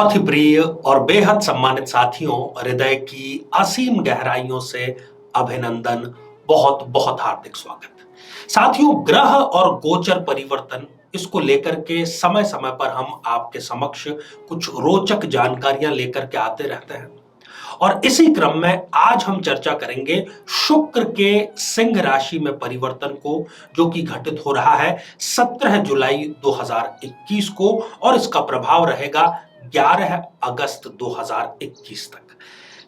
बहुत ही प्रिय और बेहद सम्मानित साथियों, हृदय की असीम गहराइयों से अभिनंदन, बहुत बहुत हार्दिक स्वागत। साथियों, ग्रह और गोचर परिवर्तन इसको लेकर के समय समय पर हम आपके समक्ष कुछ रोचक जानकारियां लेकर के आते रहते हैं और इसी क्रम में आज हम चर्चा करेंगे शुक्र के सिंह राशि में परिवर्तन को, जो कि घटित हो रहा है 17 जुलाई 2021 को और इसका प्रभाव रहेगा 11 अगस्त 2021 तक।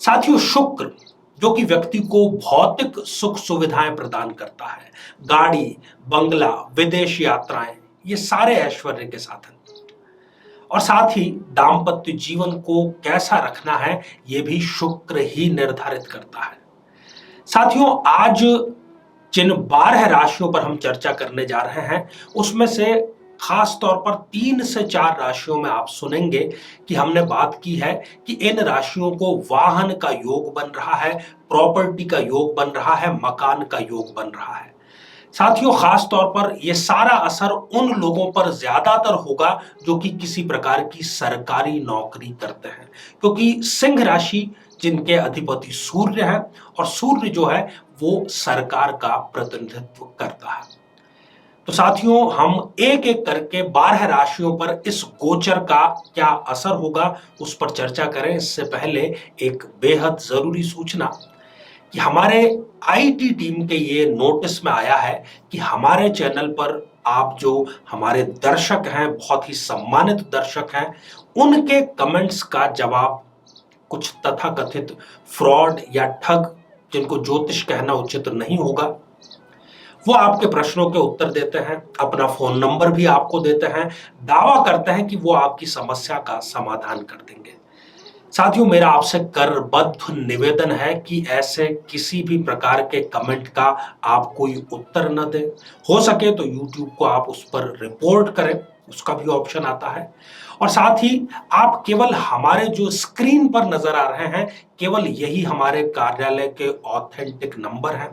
साथियों, शुक्र जो कि व्यक्ति को भौतिक सुख सुविधाएं प्रदान करता है, गाड़ी, बंगला, विदेश यात्राएं, ये सारे ऐश्वर्य के साधन, और साथ ही दाम्पत्य जीवन को कैसा रखना है ये भी शुक्र ही निर्धारित करता है। साथियों, आज जिन 12 राशियों पर हम चर्चा करने जा रहे हैं उसमें से खास तौर पर 3 से 4 राशियों में आप सुनेंगे कि हमने बात की है कि इन राशियों को वाहन का योग बन रहा है, प्रॉपर्टी का योग बन रहा है, मकान का योग बन रहा है। साथियों, खास तौर पर यह सारा असर उन लोगों पर ज्यादातर होगा जो कि किसी प्रकार की सरकारी नौकरी करते हैं, क्योंकि सिंह राशि जिनके अधिपति सूर्य है और सूर्य जो है वो सरकार का प्रतिनिधित्व करता है। तो साथियों, हम एक एक करके 12 राशियों पर इस गोचर का क्या असर होगा उस पर चर्चा करें। इससे पहले एक बेहद जरूरी सूचना कि हमारे आईटी टीम के ये नोटिस में आया है कि हमारे चैनल पर आप जो हमारे दर्शक हैं, बहुत ही सम्मानित दर्शक हैं, उनके कमेंट्स का जवाब कुछ तथाकथित फ्रॉड या ठग, जिनको ज्योतिष कहना उचित नहीं होगा, वो आपके प्रश्नों के उत्तर देते हैं, अपना फोन नंबर भी आपको देते हैं, दावा करते हैं कि वो आपकी समस्या का समाधान कर देंगे। साथियों, मेरा आपसे करबद्ध निवेदन है कि ऐसे किसी भी प्रकार के कमेंट का आप कोई उत्तर न दें। हो सके तो YouTube को आप उस पर रिपोर्ट करें, उसका भी ऑप्शन आता है। और साथ ही आप केवल हमारे जो स्क्रीन पर नजर आ रहे हैं, केवल यही हमारे कार्यालय के ऑथेंटिक नंबर हैं।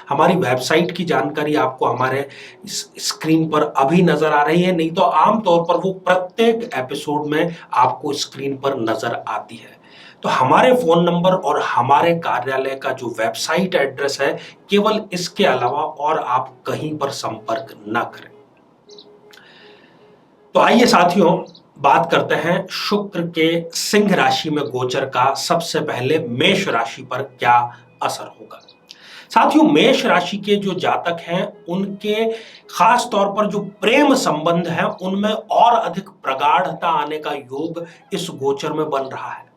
हमारी वेबसाइट की जानकारी आपको हमारे स्क्रीन पर अभी नजर आ रही है, नहीं तो आमतौर पर वो प्रत्येक एपिसोड में आपको स्क्रीन पर नजर आती है। तो हमारे फोन नंबर और हमारे कार्यालय का जो वेबसाइट एड्रेस है, केवल इसके अलावा और आप कहीं पर संपर्क ना करें। तो आइए साथियों, बात करते हैं शुक्र के सिंह राशि में गोचर का। सबसे पहले मेष राशि पर क्या असर होगा। साथियों, मेष राशि के जो जातक हैं उनके खास तौर पर जो प्रेम संबंध है उनमें और अधिक प्रगाढ़ता आने का योग इस गोचर में बन रहा है।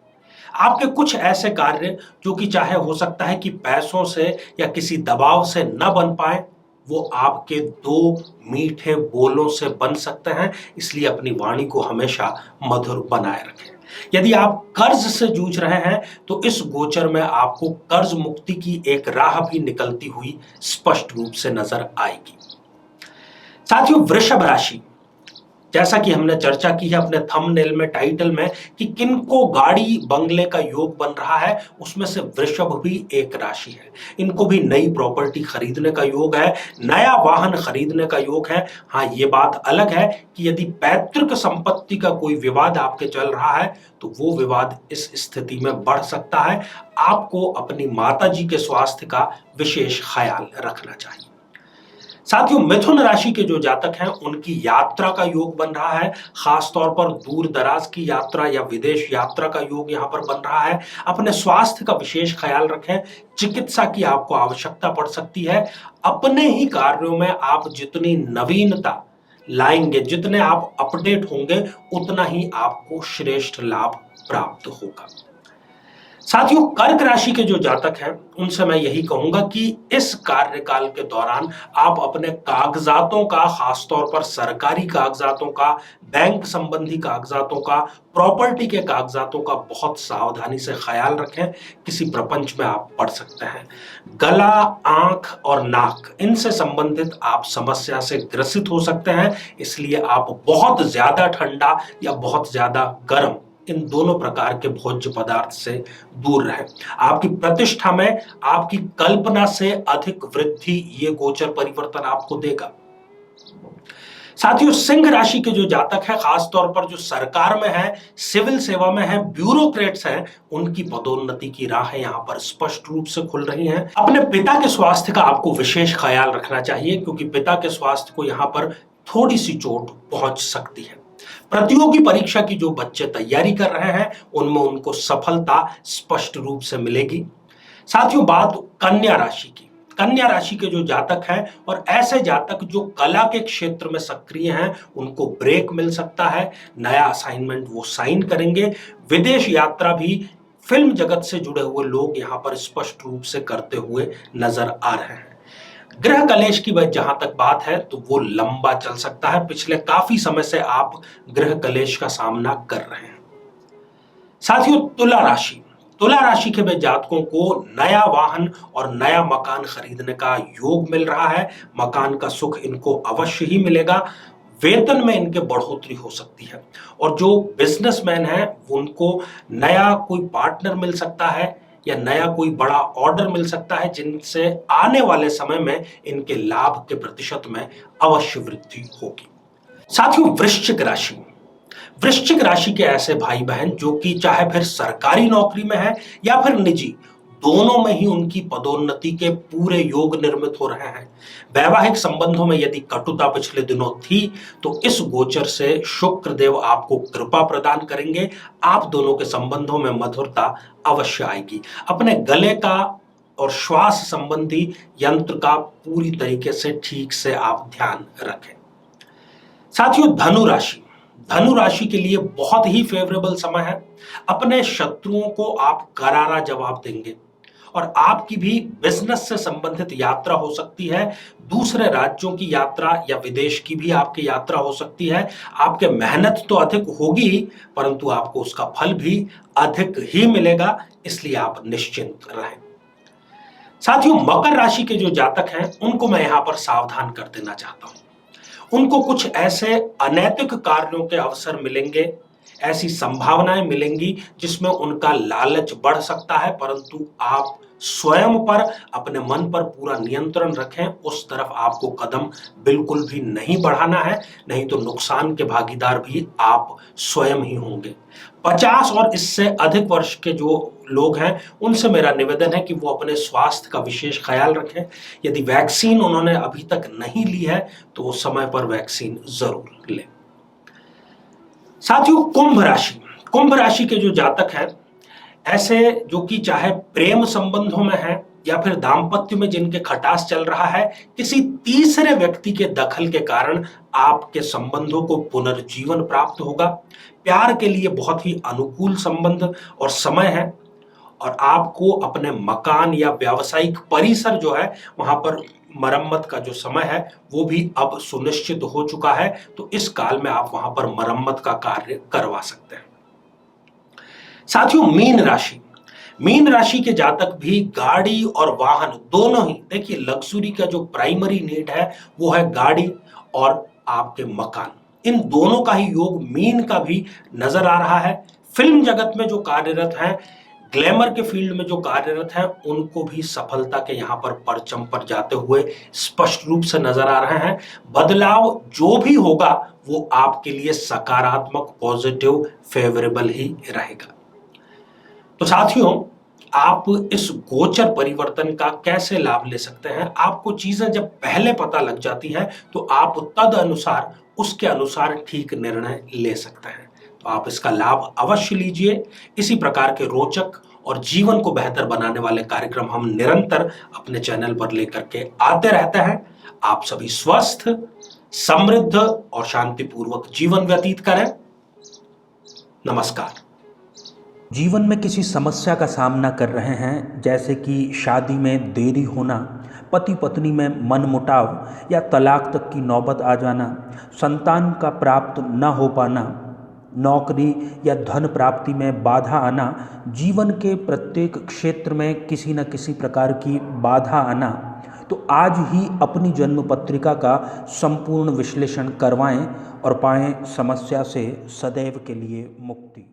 आपके कुछ ऐसे कार्य जो कि चाहे हो सकता है कि पैसों से या किसी दबाव से न बन पाए, वो आपके 2 मीठे बोलों से बन सकते हैं। इसलिए अपनी वाणी को हमेशा मधुर बनाए रखें। यदि आप कर्ज से जूझ रहे हैं तो इस गोचर में आपको कर्ज मुक्ति की एक राह भी निकलती हुई स्पष्ट रूप से नजर आएगी। साथियों, वृषभ राशि, जैसा कि हमने चर्चा की है अपने थंबनेल में, टाइटल में, कि किनको गाड़ी बंगले का योग बन रहा है, उसमें से वृषभ भी एक राशि है। इनको भी नई प्रॉपर्टी खरीदने का योग है, नया वाहन खरीदने का योग है। हाँ, ये बात अलग है कि यदि पैतृक संपत्ति का कोई विवाद आपके चल रहा है तो वो विवाद इस स्थिति में बढ़ सकता है। आपको अपनी माताजी के स्वास्थ्य का विशेष ख्याल रखना चाहिए। साथियों, मिथुन राशि के जो जातक हैं उनकी यात्रा का योग बन रहा है। खास तौर पर दूर दराज की यात्रा या विदेश यात्रा का योग यहां पर बन रहा है। अपने स्वास्थ्य का विशेष ख्याल रखें। चिकित्सा की आपको आवश्यकता पड़ सकती है। अपने ही कार्यों में आप जितनी नवीनता लाएंगे, जितने आप अपडेट होंगे, उतना ही आपको श्रेष्ठ लाभ प्राप्त होगा। साथियों, कर्क राशि के जो जातक हैं उनसे मैं यही कहूंगा कि इस कार्यकाल के दौरान आप अपने कागजातों का, खासतौर पर सरकारी कागजातों का, बैंक संबंधी कागजातों का, प्रॉपर्टी के कागजातों का बहुत सावधानी से ख्याल रखें। किसी प्रपंच में आप पड़ सकते हैं। गला, आंख और नाक, इनसे संबंधित आप समस्या से ग्रसित हो सकते हैं। इसलिए आप बहुत ज्यादा ठंडा या बहुत ज्यादा गर्म, इन दोनों प्रकार के भोज्य पदार्थ से दूर रहें। आपकी प्रतिष्ठा में आपकी कल्पना से अधिक वृद्धि ये गोचर परिवर्तन आपको देगा। साथियों, सिंह राशि के जो जातक है, खासतौर पर जो सरकार में है, सिविल सेवा में है, ब्यूरोक्रेट्स हैं, उनकी पदोन्नति की राहें यहां पर स्पष्ट रूप से खुल रही हैं। अपने पिता के स्वास्थ्य का आपको विशेष ख्याल रखना चाहिए, क्योंकि पिता के स्वास्थ्य को यहां पर थोड़ी सी चोट पहुंच सकती है। प्रतियोगी परीक्षा की जो बच्चे तैयारी कर रहे हैं, उनमें उनको सफलता स्पष्ट रूप से मिलेगी। साथियों, बात कन्या राशि की। कन्या राशि के जो जातक हैं और ऐसे जातक जो कला के क्षेत्र में सक्रिय हैं, उनको ब्रेक मिल सकता है। नया असाइनमेंट वो साइन करेंगे। विदेश यात्रा भी फिल्म जगत से जुड़े हुए लोग यहां पर स्पष्ट रूप से करते हुए नजर आ रहे हैं। गृह कलेश की जहां तक बात है तो वो लंबा चल सकता है। पिछले काफी समय से आप गृह कलेश का सामना कर रहे हैं। साथियों, तुला राशि। तुला राशि के जातकों को नया वाहन और नया मकान खरीदने का योग मिल रहा है। मकान का सुख इनको अवश्य ही मिलेगा। वेतन में इनके बढ़ोतरी हो सकती है। और जो बिजनेसमैन है, उनको नया कोई पार्टनर मिल सकता है या नया कोई बड़ा ऑर्डर मिल सकता है, जिनसे आने वाले समय में इनके लाभ के प्रतिशत में अवश्य वृद्धि होगी। साथियों, वृश्चिक राशि। वृश्चिक राशि के ऐसे भाई बहन जो कि चाहे फिर सरकारी नौकरी में है या फिर निजी, दोनों में ही उनकी पदोन्नति के पूरे योग निर्मित हो रहे हैं। वैवाहिक संबंधों में यदि कटुता पिछले दिनों थी, तो इस गोचर से शुक्र देव आपको कृपा प्रदान करेंगे। आप दोनों के संबंधों में मधुरता अवश्य आएगी। अपने गले का और श्वास संबंधी यंत्र का पूरी तरीके से ठीक से आप ध्यान रखें। साथियों, धनु राशि। धनु राशि के लिए बहुत ही फेवरेबल समय है। अपने शत्रुओं को आप करारा जवाब देंगे और आपकी भी बिजनेस से संबंधित यात्रा हो सकती है। दूसरे राज्यों की यात्रा या विदेश की भी आपकी यात्रा हो सकती है। आपके मेहनत तो अधिक होगी ही, परंतु आपको उसका फल भी अधिक ही मिलेगा, इसलिए आप निश्चिंत रहें। साथियों, मकर राशि के जो जातक हैं, उनको मैं यहां पर सावधान कर देना चाहता हूं। उनको कुछ ऐसे अनैतिक कार्यों के अवसर मिलेंगे, ऐसी संभावनाएं मिलेंगी जिसमें उनका लालच बढ़ सकता है, परंतु आप स्वयं पर, अपने मन पर पूरा नियंत्रण रखें। उस तरफ आपको कदम बिल्कुल भी नहीं बढ़ाना है, नहीं तो नुकसान के भागीदार भी आप स्वयं ही होंगे। 50 और इससे अधिक वर्ष के जो लोग हैं, उनसे मेरा निवेदन है कि वो अपने स्वास्थ्य का विशेष ख्याल रखें। यदि वैक्सीन उन्होंने अभी तक नहीं ली है, तो वो समय पर वैक्सीन जरूर लें। साथियों, कुंभ राशि। कुंभ राशि के जो जातक हैं, ऐसे जो कि चाहे प्रेम संबंधों में है या फिर दाम्पत्य में जिनके खटास चल रहा है, किसी तीसरे व्यक्ति के दखल के कारण आपके संबंधों को पुनर्जीवन प्राप्त होगा। प्यार के लिए बहुत ही अनुकूल संबंध और समय है। और आपको अपने मकान या व्यावसायिक परिसर जो है, वहां पर मरम्मत का जो समय है वो भी अब सुनिश्चित हो चुका है, तो इस काल में आप वहां पर मरम्मत का कार्य करवा सकते हैं। साथियों, मीन राशि। मीन राशि के जातक भी गाड़ी और वाहन दोनों ही, देखिए, लग्जरी का जो प्राइमरी नीड है वो है गाड़ी और आपके मकान। इन दोनों का ही योग मीन का भी नजर आ रहा है। फिल्म जगत में जो कार्यरत हैं, ग्लैमर के फील्ड में जो कार्यरत हैं, उनको भी सफलता के यहां पर परचम पर जाते हुए स्पष्ट रूप से नजर आ रहे हैं। बदलाव जो भी होगा वो आपके लिए सकारात्मक, पॉजिटिव, फेवरेबल ही रहेगा। तो साथियों, आप इस गोचर परिवर्तन का कैसे लाभ ले सकते हैं? आपको चीजें जब पहले पता लग जाती हैं, तो आप तद अनुसार, उसके अनुसार ठीक निर्णय ले सकते हैं। तो आप इसका लाभ अवश्य लीजिए। इसी प्रकार के रोचक और जीवन को बेहतर बनाने वाले कार्यक्रम हम निरंतर अपने चैनल पर लेकर के आते रहते हैं। आप सभी स्वस्थ, समृद्ध और शांतिपूर्वक जीवन व्यतीत करें। नमस्कार। जीवन में किसी समस्या का सामना कर रहे हैं, जैसे कि शादी में देरी होना, पति पत्नी में मनमुटाव या तलाक तक की नौबत आ जाना, संतान का प्राप्त न हो पाना, नौकरी या धन प्राप्ति में बाधा आना, जीवन के प्रत्येक क्षेत्र में किसी न किसी प्रकार की बाधा आना, तो आज ही अपनी जन्म पत्रिका का संपूर्ण विश्लेषण करवाएं और पाएं समस्या से सदैव के लिए मुक्ति।